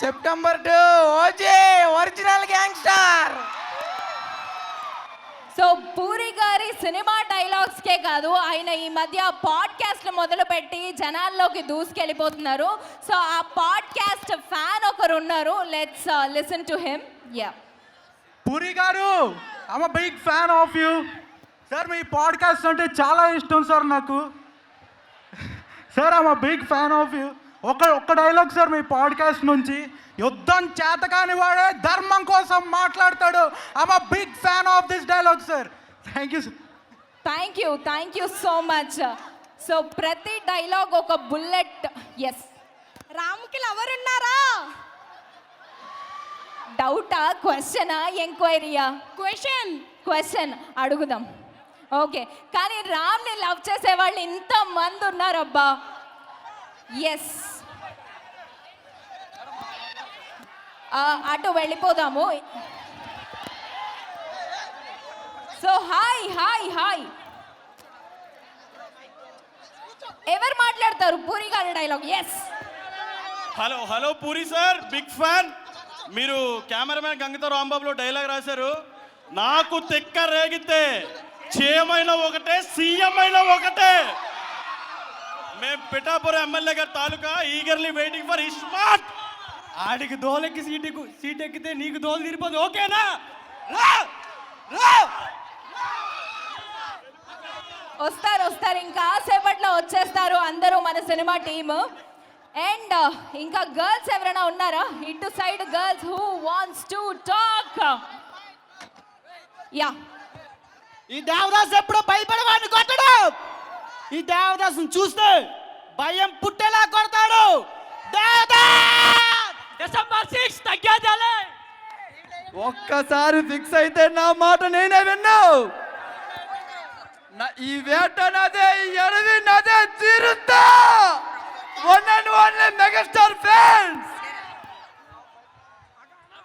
September 2 OJ original gangster. So puri గారి cinema డైలాగ్స్కే కాదు, ఆయన ఈ మధ్య పాడ్కాస్ట్ మొదలుపెట్టి జనాల్లోకి దూసుకెళ్ళిపోతున్నారు. సో ఆ పాడ్కాస్ట్ ఫ్యాన్ ఒకరు ఉన్నారు, let's listen to him. Yeah, Puri garu, I'm big fan of you sir. మీ పాడ్కాస్ట్ అంటే చాలా ఇష్టం సార్ నాకు. Sir I'm big fan of you. ఒక్క డైలాగ్ సార్ మీ పాడ్కాస్ట్ నుంచి, యుద్ధం చేతకాని వాడే ధర్మం కోసం మాట్లాడతాడు. I'm big fan of this dialogue sir. Thank you sir. Thank you so much. So ప్రతి డైలాగ్ ఒక బుల్లెట్. ఎస్, రామ్కి ఎవరున్నారా? డౌటా, క్వశ్చనా, ఎంక్వైరీయా? క్వశ్చన్ అడుగుదాం. ఓకే, కానీ రామ్ని లవ్ చేసే వాళ్ళు ఇంతమంది ఉన్నారబ్బా. ఎస్, అటు వెళ్ళిపోదాము. సో హాయ్ ఎవరు మాట్లాడతారు? పూరి గారి dialogue. Yes, hello Puri sir, big fan. మీరు కెమెరామ్యాన్ గంగతో రాంబాబులో డైలాగ్ రాశారు, నాకు తెక్క రేగితే చేయమైన ఒకటే, సీఎం అయినా ఒకటే. మేము పిఠాపురం ఎమ్మెల్యే గారి తాలూకా ఈగర్లీ వెయిటింగ్ ఫర్ ఇస్మార్ట్. ఆడికి దోలెక్కి సీట్ ఎక్కితే నీకు దోలు తీరిపోదు, ఓకేనా? వస్తారు ఇంకా సేపట్లో వచ్చేస్తారు అందరూ మన సినిమా టీమ్. అండ్ ఇంకా గర్ల్స్ ఎవరైనా ఉన్నారా? ఇటు side girls who wants to talk. Yeah, ఈ దేవదాస్ ఎప్పుడు భయపడవాడిని కొట్టడు. ఈ దేవదాసుని చూస్తే భయం పుట్టేలా కొడతాడు. డిసెంబర్ 6 తగ్గేదాలే. ఒక్కసారి ఫిక్స్ అయితే నా మాట నేనే విన్నావు. ఈ వేట నాదే, ఈ అడవి నాదే, తీరుతా.